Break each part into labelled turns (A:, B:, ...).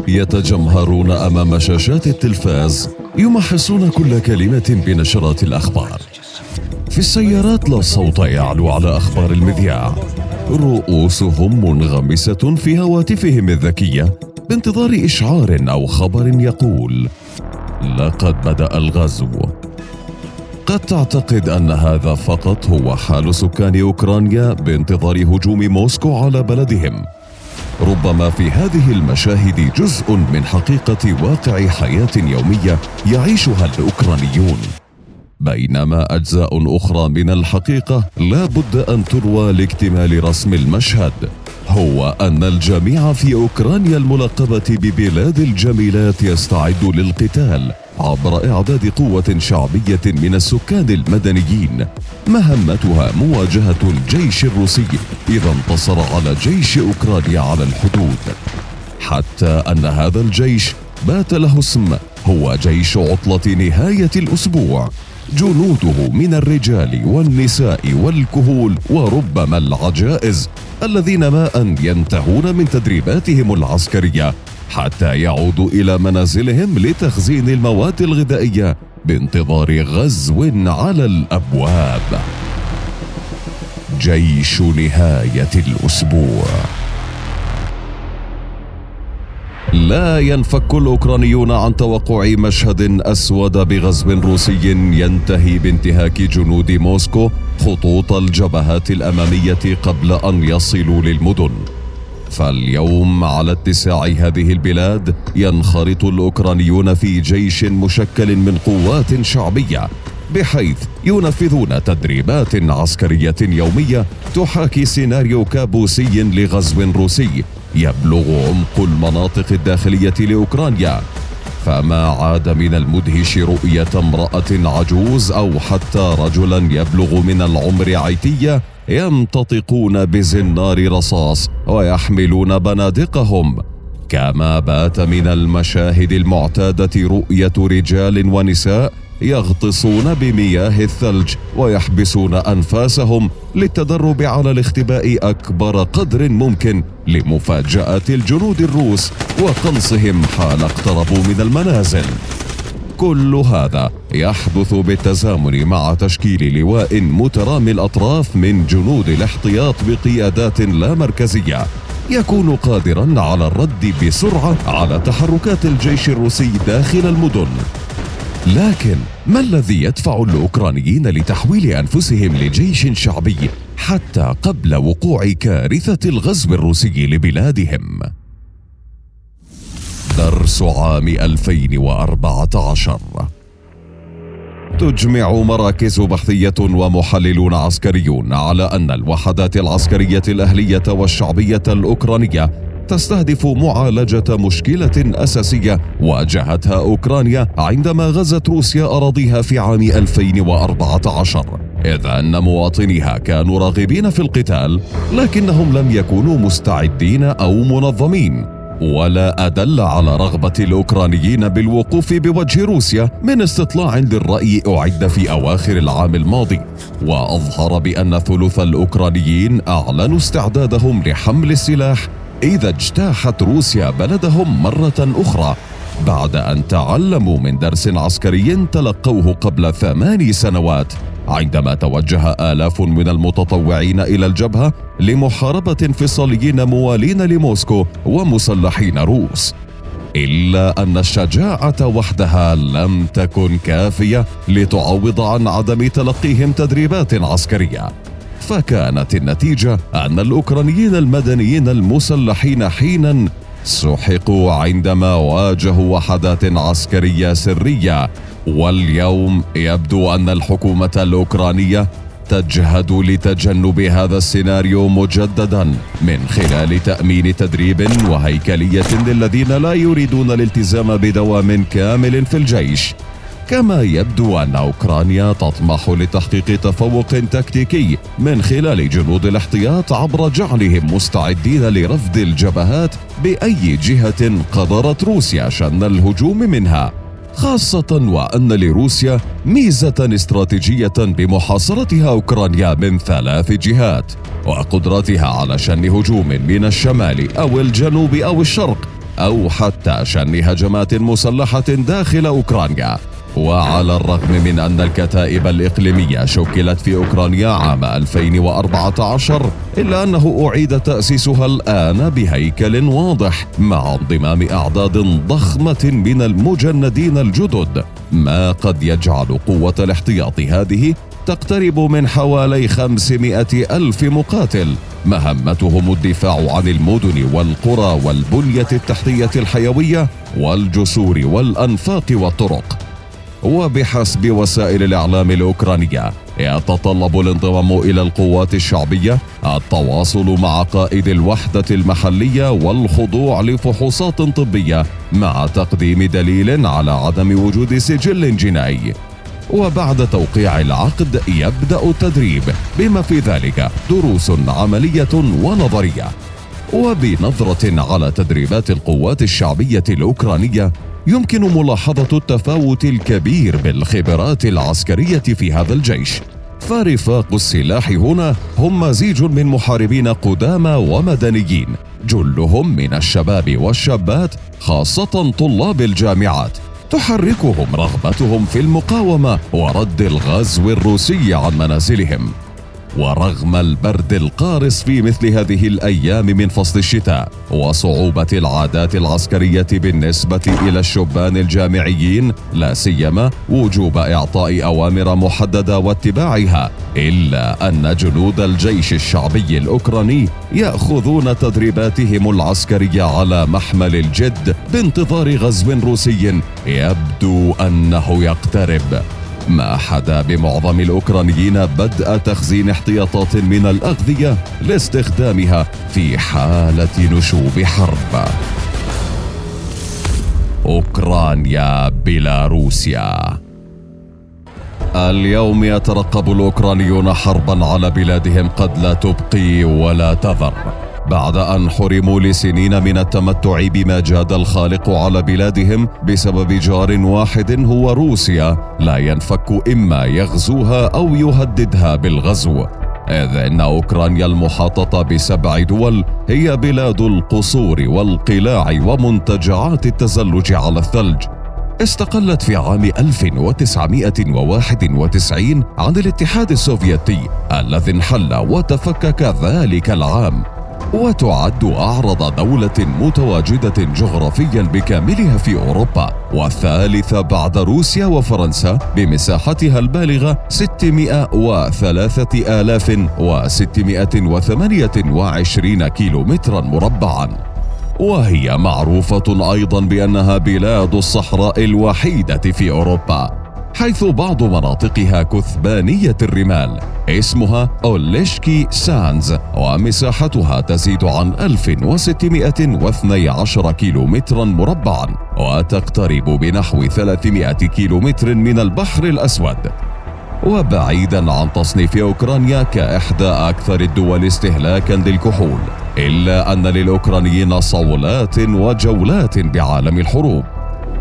A: يتجمهرون أمام شاشات التلفاز يمحصون كل كلمة بنشرات الأخبار. في السيارات لا صوت يعلو على أخبار المذياع، رؤوسهم منغمسة في هواتفهم الذكية بانتظار إشعار أو خبر يقول: لقد بدأ الغزو. قد تعتقد أن هذا فقط هو حال سكان أوكرانيا بانتظار هجوم موسكو على بلدهم. ربما في هذه المشاهد جزء من حقيقة واقع حياة يومية يعيشها الأوكرانيون، بينما أجزاء أخرى من الحقيقة لا بد أن تروى لاكتمال رسم المشهد، هو أن الجميع في أوكرانيا الملقبة ببلاد الجميلات يستعد للقتال عبر إعداد قوة شعبية من السكان المدنيين مهمتها مواجهة الجيش الروسي إذا انتصر على جيش أوكرانيا على الحدود، حتى أن هذا الجيش بات له اسم، هو جيش عطلة نهاية الأسبوع. جنوده من الرجال والنساء والكهول وربما العجائز الذين ما أن ينتهون من تدريباتهم العسكرية حتى يعودوا إلى منازلهم لتخزين المواد الغذائية بانتظار غزو على الأبواب. جيش نهاية الأسبوع. لا ينفك الأوكرانيون عن توقع مشهد أسود بغزو روسي ينتهي بانتهاك جنود موسكو خطوط الجبهات الأمامية قبل أن يصلوا للمدن. فاليوم على اتساع هذه البلاد ينخرط الأوكرانيون في جيش مشكل من قوات شعبية، بحيث ينفذون تدريبات عسكرية يومية تحاكي سيناريو كابوسي لغزو روسي يبلغ عمق المناطق الداخلية لأوكرانيا. فما عاد من المدهش رؤية امرأة عجوز أو حتى رجلا يبلغ من العمر عتية يمتطقون بزنار رصاص ويحملون بنادقهم، كما بات من المشاهد المعتادة رؤية رجال ونساء يغطسون بمياه الثلج ويحبسون أنفاسهم للتدرب على الاختباء أكبر قدر ممكن لمفاجأة الجنود الروس وقنصهم حال اقتربوا من المنازل. كل هذا يحدث بالتزامن مع تشكيل لواء مترامي الأطراف من جنود الاحتياط بقيادات لا مركزية يكون قادرا على الرد بسرعة على تحركات الجيش الروسي داخل المدن. لكن ما الذي يدفع الأوكرانيين لتحويل أنفسهم لجيش شعبي حتى قبل وقوع كارثة الغزو الروسي لبلادهم؟ درس عام 2014. تجمع مراكز بحثية ومحللون عسكريون على أن الوحدات العسكرية الأهلية والشعبية الأوكرانية تستهدف معالجة مشكلة أساسية واجهتها أوكرانيا عندما غزت روسيا أراضيها في عام 2014، إذ أن مواطنيها كانوا راغبين في القتال لكنهم لم يكونوا مستعدين أو منظمين. ولا أدل على رغبة الأوكرانيين بالوقوف بوجه روسيا من استطلاع للرأي أعد في أواخر العام الماضي، وأظهر بأن ثلث الأوكرانيين أعلنوا استعدادهم لحمل السلاح إذا اجتاحت روسيا بلدهم مرة أخرى، بعد أن تعلموا من درس عسكري تلقوه قبل 8 سنوات عندما توجه آلاف من المتطوعين إلى الجبهة لمحاربة انفصاليين موالين لموسكو ومسلحين روس. إلا أن الشجاعة وحدها لم تكن كافية لتعوض عن عدم تلقيهم تدريبات عسكرية، فكانت النتيجة أن الأوكرانيين المدنيين المسلحين حيناً سحقوا عندما واجهوا وحدات عسكرية سرية. واليوم يبدو أن الحكومة الأوكرانية تجهد لتجنب هذا السيناريو مجدداً من خلال تأمين تدريب وهيكلية للذين لا يريدون الالتزام بدوام كامل في الجيش. كما يبدو أن أوكرانيا تطمح لتحقيق تفوق تكتيكي من خلال جنود الاحتياط عبر جعلهم مستعدين لرفض الجبهات بأي جهة قدرت روسيا شن الهجوم منها، خاصة وأن لروسيا ميزة استراتيجية بمحاصرتها أوكرانيا من 3 جهات، وقدرتها على شن هجوم من الشمال أو الجنوب أو الشرق أو حتى شن هجمات مسلحة داخل أوكرانيا. وعلى الرغم من أن الكتائب الإقليمية شكلت في أوكرانيا عام 2014 إلا أنه أعيد تأسيسها الآن بهيكل واضح مع انضمام أعداد ضخمة من المجندين الجدد، ما قد يجعل قوة الاحتياط هذه تقترب من حوالي 500 ألف مقاتل مهمتهم الدفاع عن المدن والقرى والبنية التحتية الحيوية والجسور والأنفاق والطرق. وبحسب وسائل الإعلام الأوكرانية يتطلب الانضمام إلى القوات الشعبية التواصل مع قائد الوحدة المحلية والخضوع لفحوصات طبية مع تقديم دليل على عدم وجود سجل جنائي. وبعد توقيع العقد يبدأ التدريب بما في ذلك دروس عملية ونظرية. وبنظرة على تدريبات القوات الشعبية الأوكرانية يمكن ملاحظة التفاوت الكبير بالخبرات العسكرية في هذا الجيش، فرفاق السلاح هنا هم مزيج من محاربين قدامى ومدنيين، جلهم من الشباب والشابات خاصة طلاب الجامعات تحركهم رغبتهم في المقاومة ورد الغزو الروسي عن منازلهم. ورغم البرد القارس في مثل هذه الأيام من فصل الشتاء وصعوبة العادات العسكرية بالنسبة إلى الشبان الجامعيين، لا سيما وجوب إعطاء أوامر محددة واتباعها، إلا أن جنود الجيش الشعبي الأوكراني يأخذون تدريباتهم العسكرية على محمل الجد بانتظار غزو روسي يبدو أنه يقترب، ما حدا بمعظم الأوكرانيين بدء تخزين احتياطات من الأغذية لاستخدامها في حالة نشوب حرب. أوكرانيا بيلاروسيا. اليوم يترقب الأوكرانيون حربا على بلادهم قد لا تبقي ولا تذر، بعد أن حرموا لسنين من التمتع بما جاد الخالق على بلادهم بسبب جار واحد هو روسيا لا ينفك إما يغزوها أو يهددها بالغزو، إذ إن أوكرانيا المحاطة ب7 دول هي بلاد القصور والقلاع ومنتجعات التزلج على الثلج. استقلت في عام 1991 عن الاتحاد السوفيتي الذي انحل وتفكك ذلك العام، وتعد أعرض دولة متواجدة جغرافيا بكاملها في أوروبا، والثالثة بعد روسيا وفرنسا بمساحتها البالغة 603,628 كيلومترا مربعا. وهي معروفة أيضا بأنها بلاد الصحراء الوحيدة في أوروبا، حيث بعض مناطقها كثبانية الرمال اسمها أوليشكي سانز، ومساحتها تزيد عن 1612 كيلومترا مربعا، وتقترب بنحو 300 كيلومتر من البحر الأسود. وبعيدا عن تصنيف أوكرانيا كإحدى أكثر الدول استهلاكا للكحول، إلا أن للأوكرانيين صولات وجولات بعالم الحروب،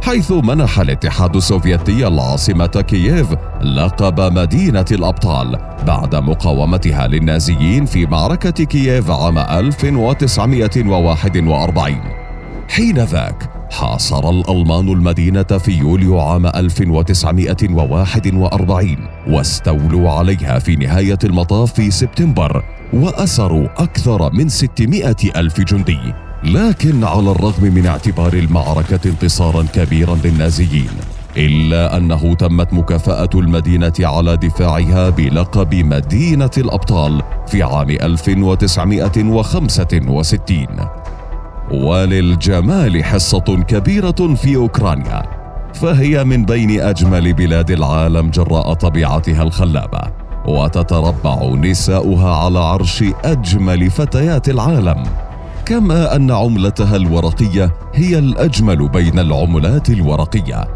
A: حيث منح الاتحاد السوفيتي العاصمة كييف لقب مدينة الأبطال بعد مقاومتها للنازيين في معركة كييف عام 1941. حينذاك حاصر الألمان المدينة في يوليو عام 1941 واستولوا عليها في نهاية المطاف في سبتمبر، وأسروا أكثر من 600 ألف جندي. لكن على الرغم من اعتبار المعركة انتصارا كبيرا للنازيين، إلا أنه تمت مكافأة المدينة على دفاعها بلقب مدينة الأبطال في عام 1965. وللجمال حصة كبيرة في أوكرانيا، فهي من بين أجمل بلاد العالم جراء طبيعتها الخلابة، وتتربع نساؤها على عرش أجمل فتيات العالم، كما أن عملتها الورقية هي الأجمل بين العملات الورقية.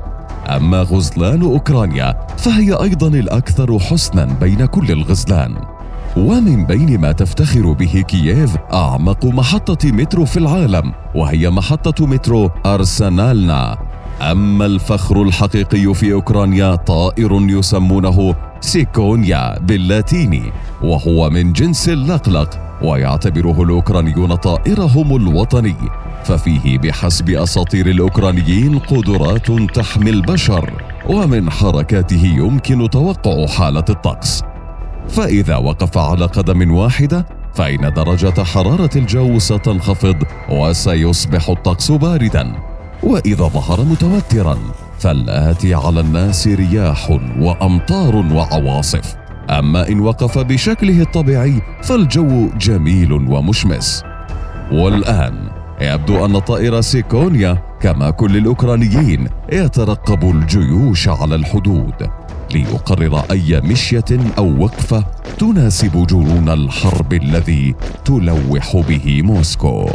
A: أما غزلان أوكرانيا فهي أيضا الأكثر حسنا بين كل الغزلان. ومن بين ما تفتخر به كييف أعمق محطة مترو في العالم، وهي محطة مترو أرسنالنا. أما الفخر الحقيقي في أوكرانيا طائر يسمونه سيكونيا باللاتيني، وهو من جنس اللقلق، ويعتبره الأوكرانيون طائرهم الوطني، ففيه بحسب أساطير الأوكرانيين قدرات تحمي البشر، ومن حركاته يمكن توقع حالة الطقس. فإذا وقف على قدم واحدة فإن درجة حرارة الجو ستنخفض وسيصبح الطقس بارداً، وإذا ظهر متوتراً فالآتي على الناس رياح وأمطار وعواصف. أما إن وقف بشكله الطبيعي فالجو جميل ومشمس. والآن يبدو أن طائر سيكونيا كما كل الأوكرانيين يترقب الجيوش على الحدود ليقرر أي مشية أو وقفة تناسب جنون الحرب الذي تلوح به موسكو.